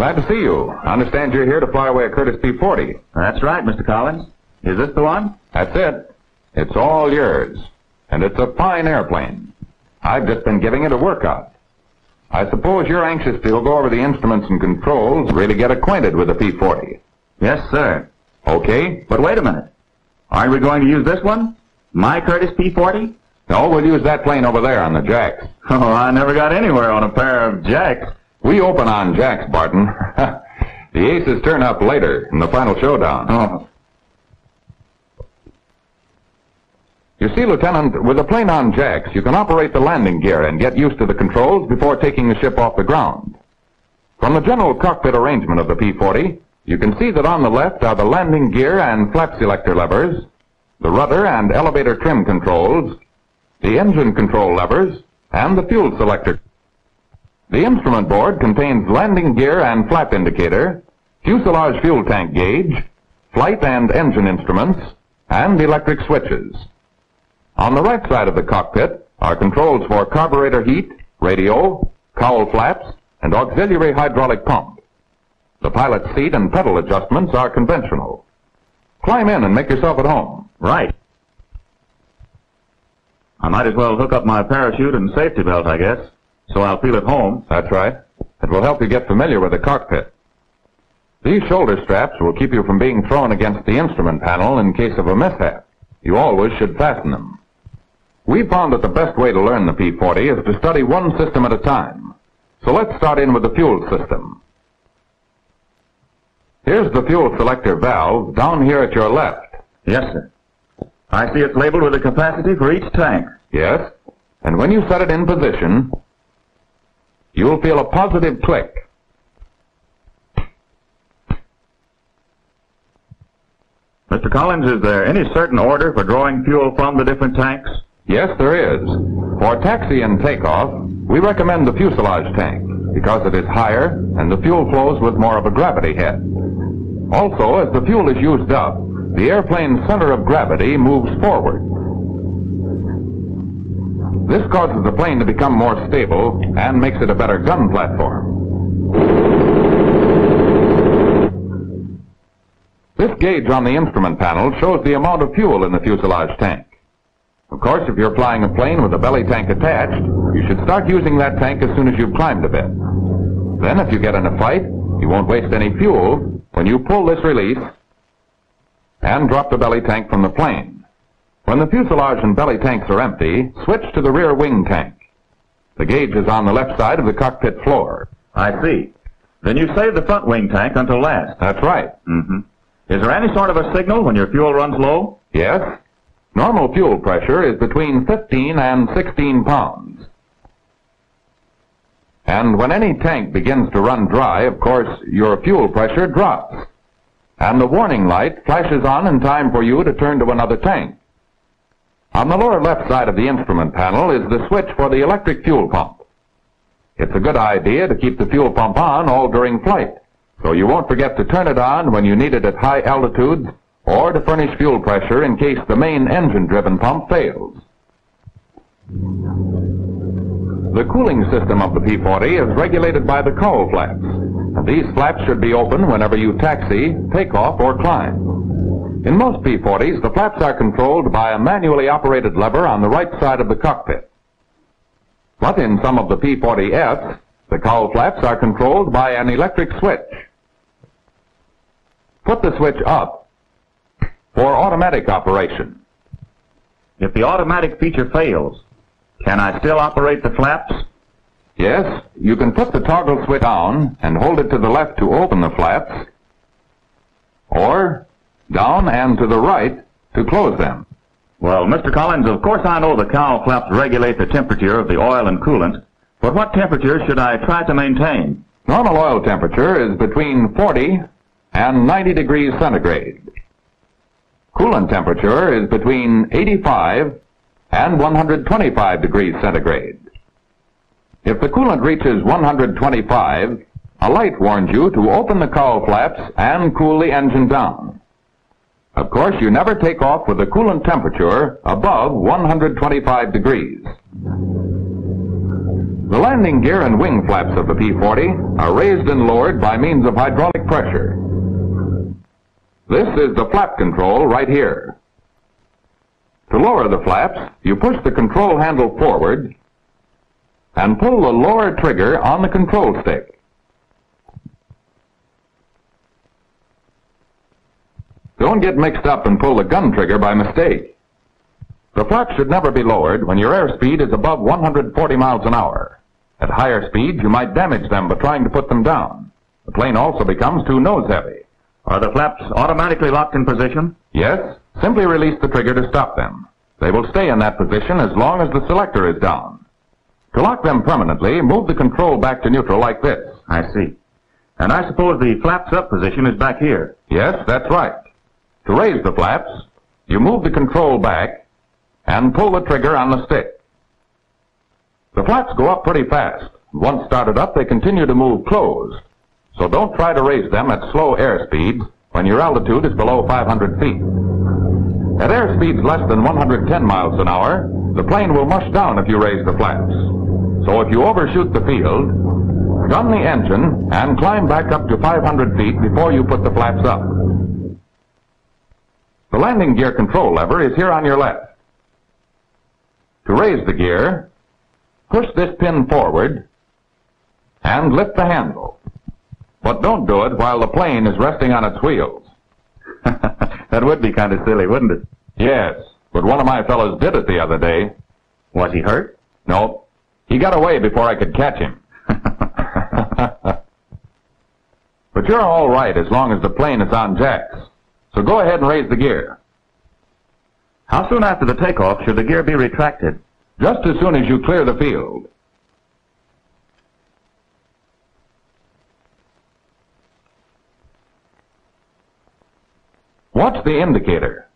Glad to see you. I understand you're here to fly away a Curtiss P-40. That's right, Mr. Collins. Is this the one? That's it. It's all yours. And it's a fine airplane. I've just been giving it a workout. I suppose you're anxious to go over the instruments and controls, really get acquainted with the P-40. Yes, sir. Okay? But wait a minute. Aren't we going to use this one? My Curtiss P-40? No, we'll use that plane over there on the jacks. Oh, I never got anywhere on a pair of jacks. We open on jacks, Barton. The aces turn up later in the final showdown. Oh. You see, Lieutenant, with a plane on jacks, you can operate the landing gear and get used to the controls before taking the ship off the ground. From the general cockpit arrangement of the P-40, you can see that on the left are the landing gear and flap selector levers, the rudder and elevator trim controls, the engine control levers, and the fuel selector. The instrument board contains landing gear and flap indicator, fuselage fuel tank gauge, flight and engine instruments, and electric switches. On the right side of the cockpit are controls for carburetor heat, radio, cowl flaps, and auxiliary hydraulic pump. The pilot's seat and pedal adjustments are conventional. Climb in and make yourself at home. Right. I might as well hook up my parachute and safety belt, I guess, so I'll feel at home. That's right. It will help you get familiar with the cockpit. These shoulder straps will keep you from being thrown against the instrument panel in case of a mishap. You always should fasten them. We found that the best way to learn the P-40 is to study one system at a time. So let's start in with the fuel system. Here's the fuel selector valve down here at your left. Yes, sir. I see it's labeled with a capacity for each tank. Yes, and when you set it in position, you'll feel a positive click. Mr. Collins, is there any certain order for drawing fuel from the different tanks? Yes, there is. For taxi and takeoff, we recommend the fuselage tank because it is higher and the fuel flows with more of a gravity head. Also, as the fuel is used up, the airplane's center of gravity moves forward. This causes the plane to become more stable and makes it a better gun platform. This gauge on the instrument panel shows the amount of fuel in the fuselage tank. Of course, if you're flying a plane with a belly tank attached, you should start using that tank as soon as you've climbed a bit. Then, if you get in a fight, you won't waste any fuel when you pull this release and drop the belly tank from the plane. When the fuselage and belly tanks are empty, switch to the rear wing tank. The gauge is on the left side of the cockpit floor. I see. Then you save the front wing tank until last. That's right. Mm-hmm. Is there any sort of a signal when your fuel runs low? Yes. Normal fuel pressure is between 15 and 16 pounds. And when any tank begins to run dry, of course, your fuel pressure drops. And the warning light flashes on in time for you to turn to another tank. On the lower left side of the instrument panel is the switch for the electric fuel pump. It's a good idea to keep the fuel pump on all during flight, so you won't forget to turn it on when you need it at high altitudes or to furnish fuel pressure in case the main engine-driven pump fails. The cooling system of the P-40 is regulated by the cowl flaps, and these flaps should be open whenever you taxi, take off, or climb. In most P-40s, the flaps are controlled by a manually operated lever on the right side of the cockpit. But in some of the P-40Fs, the cowl flaps are controlled by an electric switch. Put the switch up for automatic operation. If the automatic feature fails, can I still operate the flaps? Yes, you can put the toggle switch down and hold it to the left to open the flaps, or down and to the right to close them. Well, Mr. Collins, of course I know the cowl flaps regulate the temperature of the oil and coolant, but what temperature should I try to maintain? Normal oil temperature is between 40 and 90 degrees centigrade. Coolant temperature is between 85 and 125 degrees centigrade. If the coolant reaches 125, a light warns you to open the cowl flaps and cool the engine down. Of course, you never take off with the coolant temperature above 125 degrees. The landing gear and wing flaps of the P-40 are raised and lowered by means of hydraulic pressure. This is the flap control right here. To lower the flaps, you push the control handle forward and pull the lower trigger on the control stick. Don't get mixed up and pull the gun trigger by mistake. The flaps should never be lowered when your airspeed is above 140 miles an hour. At higher speeds, you might damage them by trying to put them down. The plane also becomes too nose-heavy. Are the flaps automatically locked in position? Yes, simply release the trigger to stop them. They will stay in that position as long as the selector is down. To lock them permanently, move the control back to neutral like this. I see. And I suppose the flaps up position is back here. Yes, that's right. To raise the flaps, you move the control back and pull the trigger on the stick. The flaps go up pretty fast. Once started up, they continue to move closed. So don't try to raise them at slow airspeeds when your altitude is below 500 feet. At airspeeds less than 110 miles an hour, the plane will mush down if you raise the flaps. So if you overshoot the field, gun the engine and climb back up to 500 feet before you put the flaps up. The landing gear control lever is here on your left. To raise the gear, push this pin forward and lift the handle. But don't do it while the plane is resting on its wheels. That would be kind of silly, wouldn't it? Yes, but one of my fellows did it the other day. Was he hurt? No, he got away before I could catch him. But you're all right as long as the plane is on jacks. So go ahead and raise the gear. How soon after the takeoff should the gear be retracted? Just as soon as you clear the field. Watch the indicator.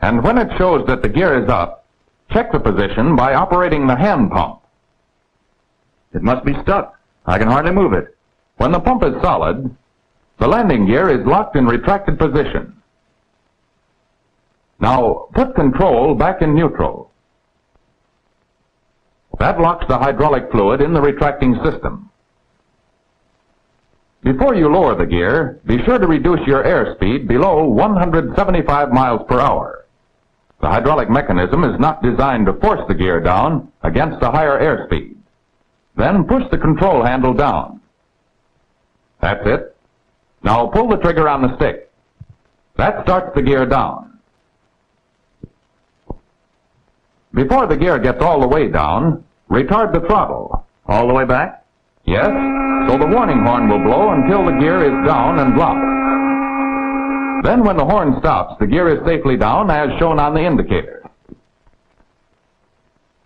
And when it shows that the gear is up, check the position by operating the hand pump. It must be stuck. I can hardly move it. When the pump is solid, the landing gear is locked in retracted position. Now, put control back in neutral. That locks the hydraulic fluid in the retracting system. Before you lower the gear, be sure to reduce your airspeed below 175 miles per hour. The hydraulic mechanism is not designed to force the gear down against a higher airspeed. Then push the control handle down. That's it. Now pull the trigger on the stick. That starts the gear down. Before the gear gets all the way down, retard the throttle. All the way back? Yes, so the warning horn will blow until the gear is down and locked. Then when the horn stops, the gear is safely down as shown on the indicator.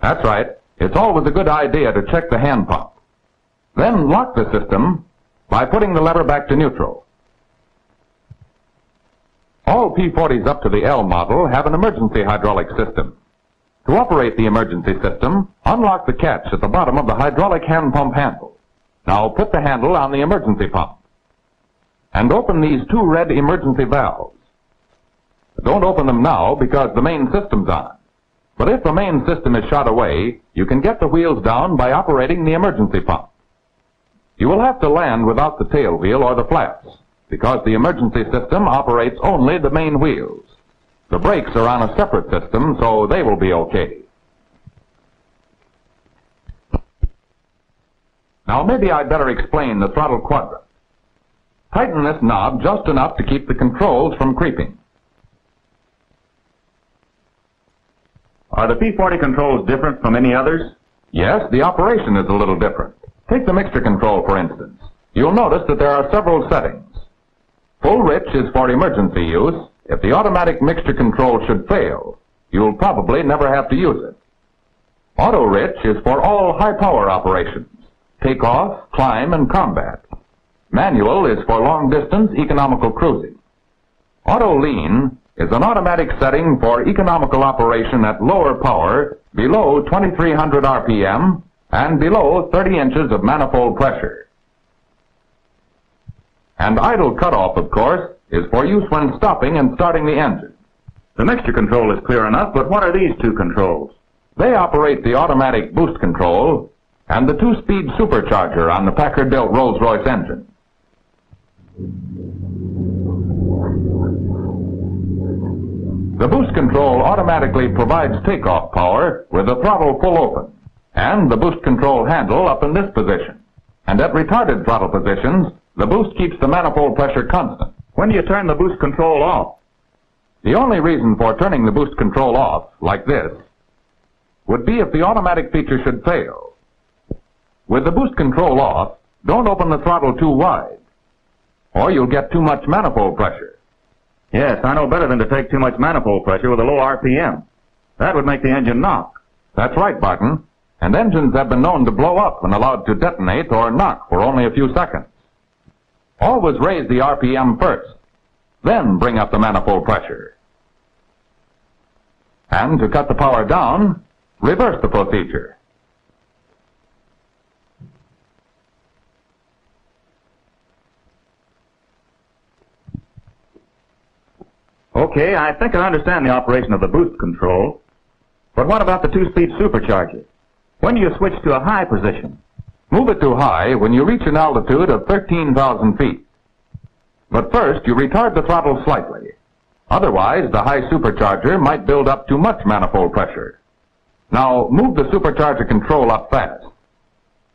That's right. It's always a good idea to check the hand pump. Then lock the system by putting the lever back to neutral. All P-40s up to the L model have an emergency hydraulic system. To operate the emergency system, unlock the catch at the bottom of the hydraulic hand pump handle. Now put the handle on the emergency pump. And open these two red emergency valves. Don't open them now because the main system's on. But if the main system is shot away, you can get the wheels down by operating the emergency pump. You will have to land without the tail wheel or the flaps, because the emergency system operates only the main wheels. The brakes are on a separate system, so they will be okay. Now maybe I'd better explain the throttle quadrant. Tighten this knob just enough to keep the controls from creeping. Are the P-40 controls different from any others? Yes, the operation is a little different. Take the mixture control, for instance. You'll notice that there are several settings. Full rich is for emergency use. If the automatic mixture control should fail, you'll probably never have to use it. Auto rich is for all high-power operations. Takeoff, climb, and combat. Manual is for long-distance economical cruising. Auto lean is an automatic setting for economical operation at lower power, below 2300 RPM, and below 30 inches of manifold pressure. And idle cutoff, of course, is for use when stopping and starting the engine. The mixture control is clear enough, but what are these two controls? They operate the automatic boost control and the two-speed supercharger on the Packard-built Rolls-Royce engine. The boost control automatically provides takeoff power with the throttle full open and the boost control handle up in this position. And at retarded throttle positions, the boost keeps the manifold pressure constant. When do you turn the boost control off? The only reason for turning the boost control off, like this, would be if the automatic feature should fail. With the boost control off, don't open the throttle too wide, or you'll get too much manifold pressure. Yes, I know better than to take too much manifold pressure with a low RPM. That would make the engine knock. That's right, Barton. And engines have been known to blow up when allowed to detonate or knock for only a few seconds. Always raise the RPM first, then bring up the manifold pressure. And to cut the power down, reverse the procedure. Okay, I think I understand the operation of the boost control. But what about the two-speed supercharger? When do you switch to a high position? Move it to high when you reach an altitude of 13,000 feet. But first, you retard the throttle slightly. Otherwise, the high supercharger might build up too much manifold pressure. Now, move the supercharger control up fast.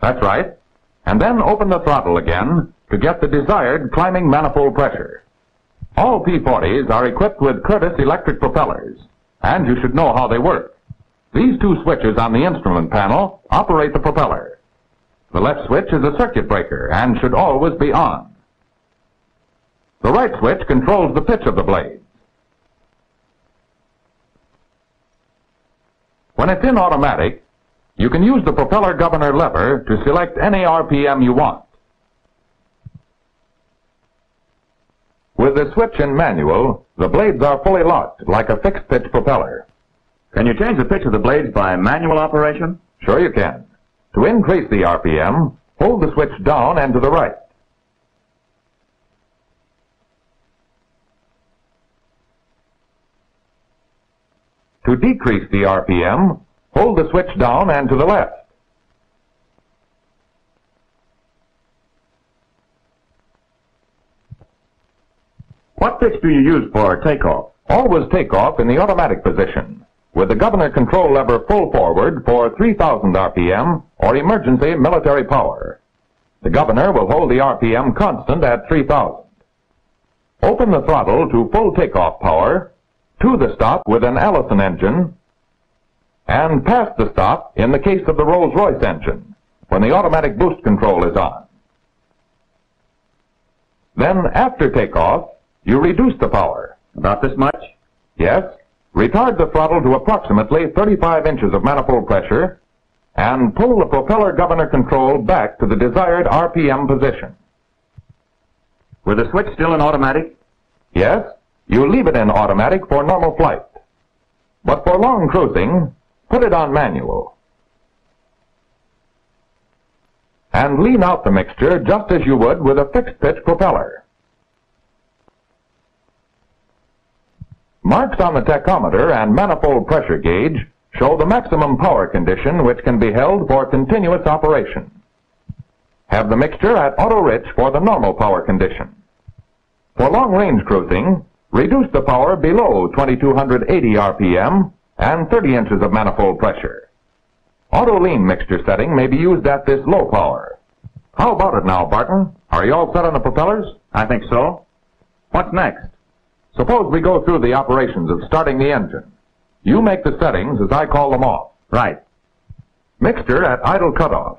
That's right. And then open the throttle again to get the desired climbing manifold pressure. All P-40s are equipped with Curtiss electric propellers, and you should know how they work. These two switches on the instrument panel operate the propeller. The left switch is a circuit breaker and should always be on. The right switch controls the pitch of the blades. When it's in automatic, you can use the propeller governor lever to select any RPM you want. With the switch in manual, the blades are fully locked like a fixed-pitch propeller. Can you change the pitch of the blades by manual operation? Sure you can. To increase the RPM, hold the switch down and to the right. To decrease the RPM, hold the switch down and to the left. What pitch do you use for takeoff? Always take off in the automatic position, with the governor control lever full forward for 3,000 RPM or emergency military power. The governor will hold the RPM constant at 3,000. Open the throttle to full takeoff power, to the stop with an Allison engine, and past the stop in the case of the Rolls-Royce engine, when the automatic boost control is on. Then, after takeoff, you reduce the power. About this much? Yes. Retard the throttle to approximately 35 inches of manifold pressure, and pull the propeller governor control back to the desired RPM position. With the switch still in automatic? Yes. You leave it in automatic for normal flight. But for long cruising, put it on manual. And lean out the mixture just as you would with a fixed-pitch propeller. Marks on the tachometer and manifold pressure gauge show the maximum power condition which can be held for continuous operation. Have the mixture at auto-rich for the normal power condition. For long-range cruising, reduce the power below 2280 RPM and 30 inches of manifold pressure. Auto-lean mixture setting may be used at this low power. How about it now, Barton? Are you all set on the propellers? I think so. What's next? Suppose we go through the operations of starting the engine. You make the settings as I call them off. Right. Mixture at idle cutoff.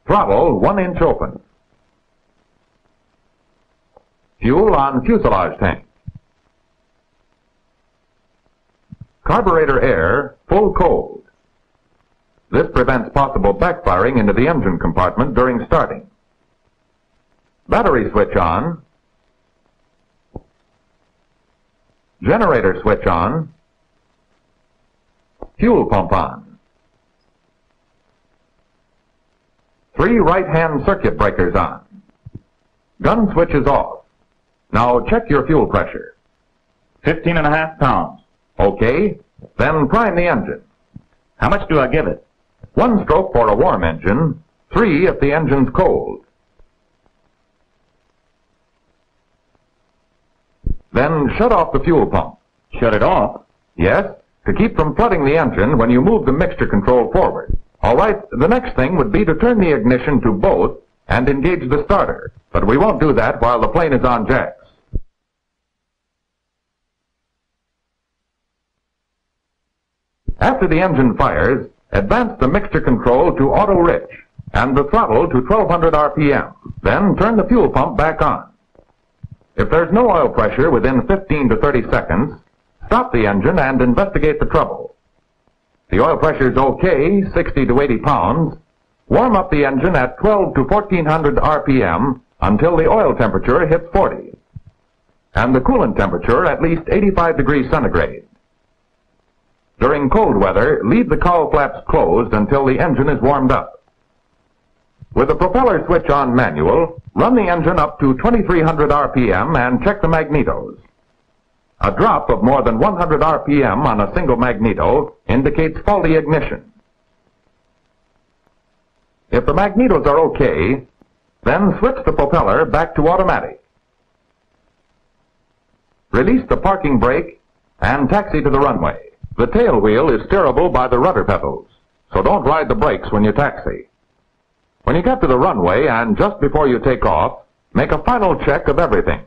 Throttle 1 inch open. Fuel on fuselage tank. Carburetor air full cold. This prevents possible backfiring into the engine compartment during starting. Battery switch on. Generator switch on. Fuel pump on. 3 right-hand circuit breakers on. Gun switch is off. Now check your fuel pressure. 15.5 pounds. Okay, then prime the engine. How much do I give it? 1 stroke for a warm engine, 3 if the engine's cold. Then shut off the fuel pump. Shut it off? Yes, to keep from flooding the engine when you move the mixture control forward. All right, the next thing would be to turn the ignition to both and engage the starter. But we won't do that while the plane is on jacks. After the engine fires, advance the mixture control to auto-rich and the throttle to 1200 RPM. Then turn the fuel pump back on. If there's no oil pressure within 15 to 30 seconds, stop the engine and investigate the trouble. The oil pressure is okay, 60 to 80 pounds. Warm up the engine at 12 to 1400 RPM until the oil temperature hits 40, and the coolant temperature at least 85 degrees centigrade. During cold weather, leave the cowl flaps closed until the engine is warmed up. With the propeller switch on manual, run the engine up to 2300 RPM and check the magnetos. A drop of more than 100 RPM on a single magneto indicates faulty ignition. If the magnetos are okay, then switch the propeller back to automatic. Release the parking brake and taxi to the runway. The tail wheel is steerable by the rudder pedals, so don't ride the brakes when you taxi. When you get to the runway and just before you take off, make a final check of everything.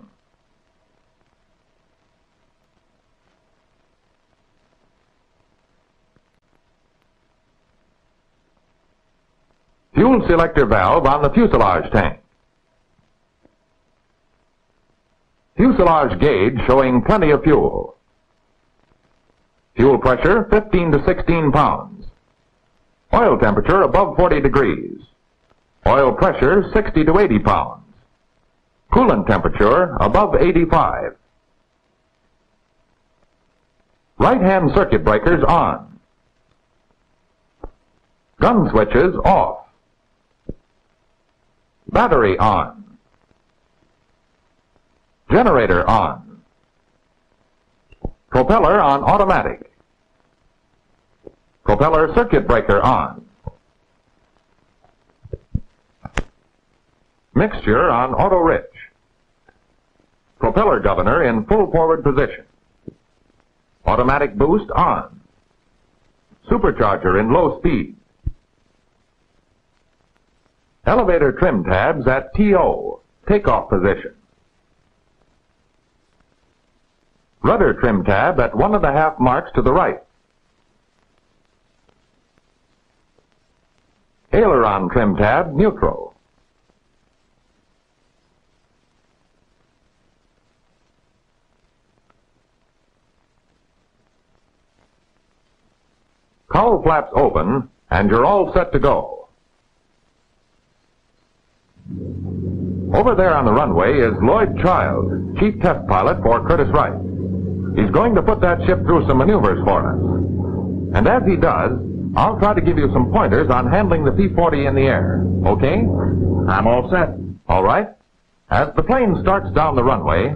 Fuel selector valve on the fuselage tank. Fuselage gauge showing plenty of fuel. Fuel pressure 15 to 16 pounds. Oil temperature above 40 degrees. Oil pressure 60 to 80 pounds. Coolant temperature above 85. Right-hand circuit breakers on. Gun switches off. Battery on. Generator on. Propeller on automatic. Propeller circuit breaker on. Mixture on auto-rich. Propeller governor in full forward position. Automatic boost on. Supercharger in low speed. Elevator trim tabs at TO, takeoff position. Rudder trim tab at 1.5 marks to the right. Aileron trim tab, neutral. Cowl flaps open, and you're all set to go. Over there on the runway is Lloyd Child, Chief Test Pilot for Curtiss-Wright. He's going to put that ship through some maneuvers for us. And as he does, I'll try to give you some pointers on handling the P-40 in the air. Okay? I'm all set. All right. As the plane starts down the runway,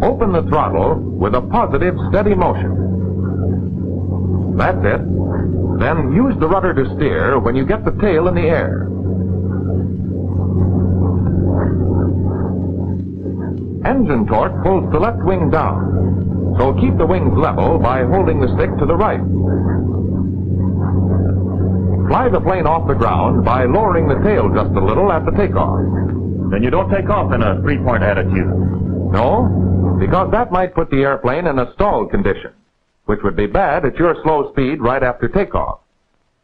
open the throttle with a positive, steady motion. That's it. Then use the rudder to steer when you get the tail in the air. Engine torque pulls the left wing down, so keep the wings level by holding the stick to the right. Fly the plane off the ground by lowering the tail just a little at the takeoff. Then you don't take off in a three-point attitude. No, because that might put the airplane in a stalled condition, which would be bad at your slow speed right after takeoff.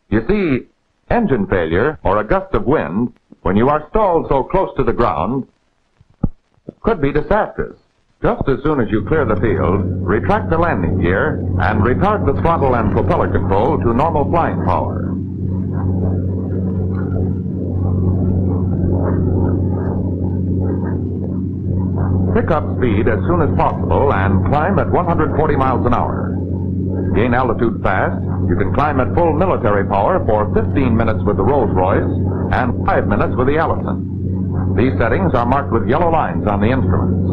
You see, engine failure or a gust of wind, when you are stalled so close to the ground, could be disastrous. Just as soon as you clear the field, retract the landing gear and retard the throttle and propeller control to normal flying power. Pick up speed as soon as possible and climb at 140 miles an hour. Gain altitude fast You can climb at full military power for 15 minutes with the Rolls-Royce and 5 minutes with the Allison. These settings are marked with yellow lines on the instruments.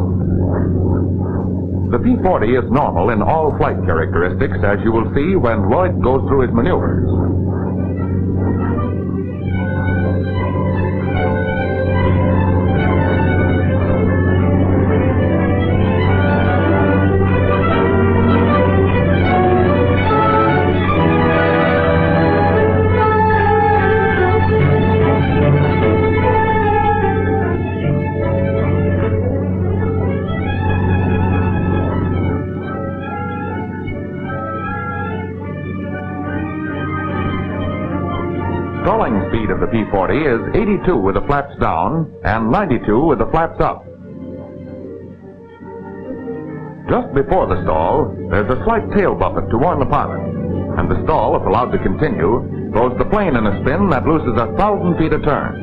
The P-40 is normal in all flight characteristics, as you will see when Lloyd goes through his maneuvers. Stalling speed of the P-40 is 82 with the flaps down and 92 with the flaps up. Just before the stall, there's a slight tail buffet to warn the pilot, and the stall, if allowed to continue, throws the plane in a spin that loses 1,000 feet a turn.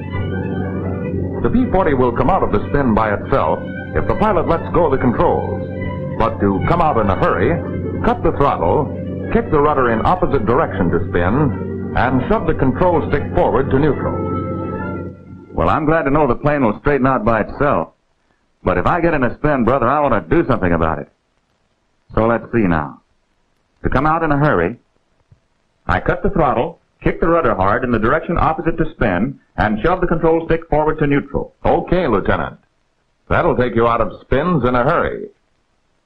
The P-40 will come out of the spin by itself if the pilot lets go of the controls, but to come out in a hurry, cut the throttle, kick the rudder in opposite direction to spin, and shove the control stick forward to neutral. Well, I'm glad to know the plane will straighten out by itself. But if I get in a spin, brother, I want to do something about it. So let's see now. To come out in a hurry, I cut the throttle, kick the rudder hard in the direction opposite to spin, and shove the control stick forward to neutral. Okay, Lieutenant. That'll take you out of spins in a hurry.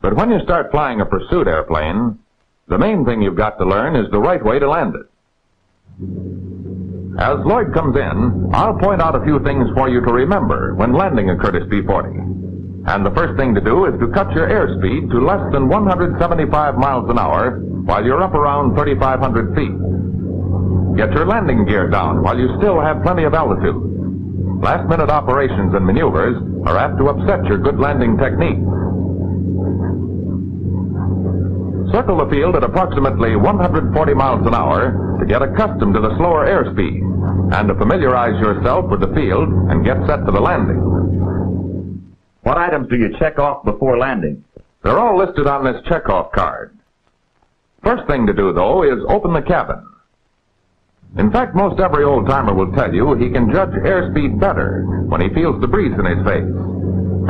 But when you start flying a pursuit airplane, the main thing you've got to learn is the right way to land it. As Lloyd comes in, I'll point out a few things for you to remember when landing a Curtiss P-40. And the first thing to do is to cut your airspeed to less than 175 miles an hour while you're up around 3,500 feet. Get your landing gear down while you still have plenty of altitude. Last-minute operations and maneuvers are apt to upset your good landing technique. Circle the field at approximately 140 miles an hour to get accustomed to the slower airspeed and to familiarize yourself with the field and get set for the landing. What items do you check off before landing? They're all listed on this checkoff card. First thing to do, though, is open the cabin. In fact, most every old-timer will tell you he can judge airspeed better when he feels the breeze in his face.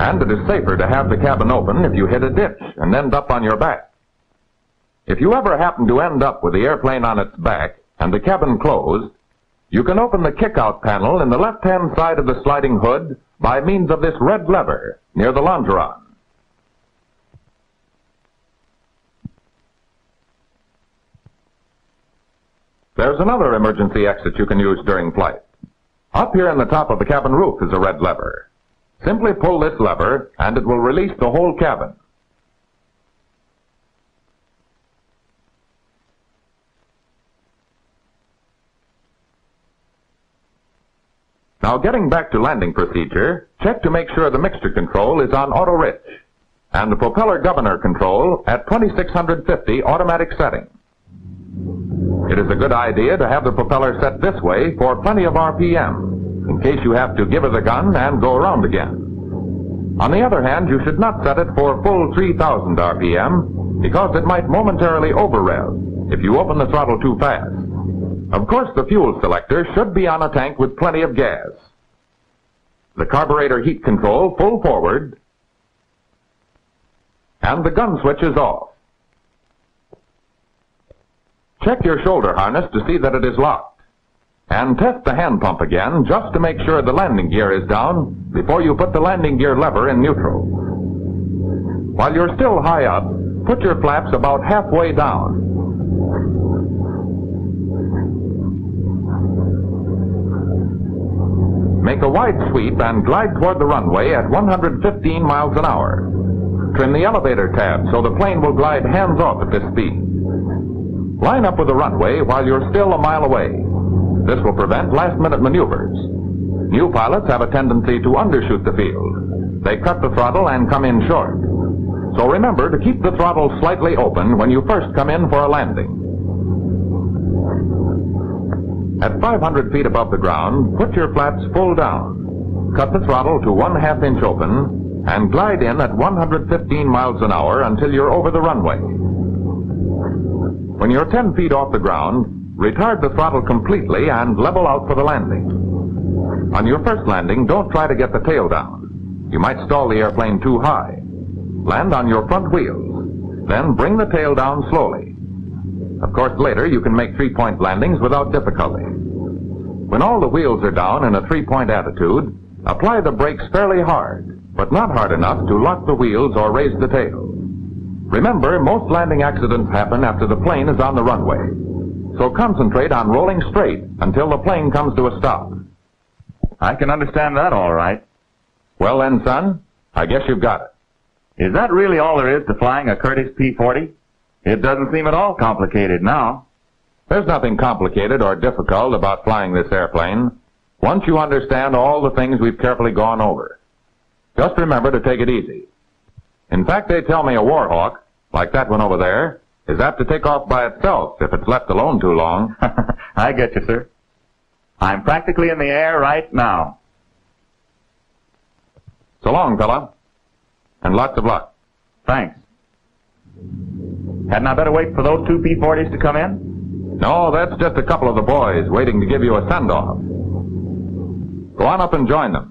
And it is safer to have the cabin open if you hit a ditch and end up on your back. If you ever happen to end up with the airplane on its back and the cabin closed, you can open the kick-out panel in the left-hand side of the sliding hood by means of this red lever near the longeron. There's another emergency exit you can use during flight. Up here in the top of the cabin roof is a red lever. Simply pull this lever and it will release the whole cabin. Now, getting back to landing procedure, check to make sure the mixture control is on auto-rich and the propeller governor control at 2650 automatic setting. It is a good idea to have the propeller set this way for plenty of RPM in case you have to give her the gun and go around again. On the other hand, you should not set it for full 3000 RPM because it might momentarily over-rev if you open the throttle too fast. Of course, the fuel selector should be on a tank with plenty of gas. The carburetor heat control full forward, and the gun switch is off. Check your shoulder harness to see that it is locked, and test the hand pump again just to make sure the landing gear is down before you put the landing gear lever in neutral. While you're still high up, put your flaps about halfway down. Make a wide sweep and glide toward the runway at 115 miles an hour. Trim the elevator tab so the plane will glide hands-off at this speed. Line up with the runway while you're still a mile away. This will prevent last-minute maneuvers. New pilots have a tendency to undershoot the field. They cut the throttle and come in short. So remember to keep the throttle slightly open when you first come in for a landing. At 500 feet above the ground, put your flaps full down. Cut the throttle to 1/2 inch open and glide in at 115 miles an hour until you're over the runway. When you're 10 feet off the ground, retard the throttle completely and level out for the landing. On your first landing, don't try to get the tail down. You might stall the airplane too high. Land on your front wheels. Then bring the tail down slowly. Of course, later you can make three-point landings without difficulty. When all the wheels are down in a three-point attitude, apply the brakes fairly hard, but not hard enough to lock the wheels or raise the tail. Remember, most landing accidents happen after the plane is on the runway. So concentrate on rolling straight until the plane comes to a stop. I can understand that all right. Well then, son, I guess you've got it. Is that really all there is to flying a Curtiss P-40? It doesn't seem at all complicated now. There's nothing complicated or difficult about flying this airplane once you understand all the things we've carefully gone over. Just remember to take it easy. In fact, they tell me a Warhawk, like that one over there, is apt to take off by itself if it's left alone too long. I get you, sir. I'm practically in the air right now. So long, fella. And lots of luck. Thanks. Hadn't I better wait for those two P-40s to come in? No, that's just a couple of the boys waiting to give you a send-off. Go on up and join them.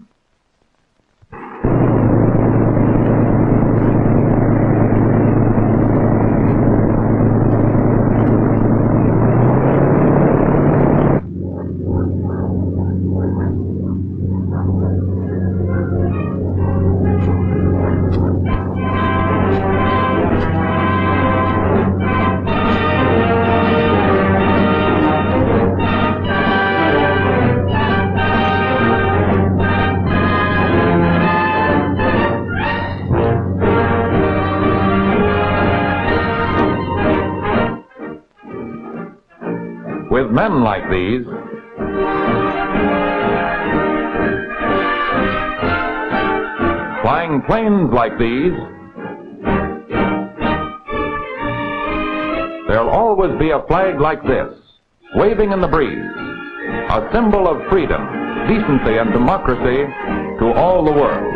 With men like these, flying planes like these, there'll always be a flag like this, waving in the breeze, a symbol of freedom, decency, and democracy to all the world.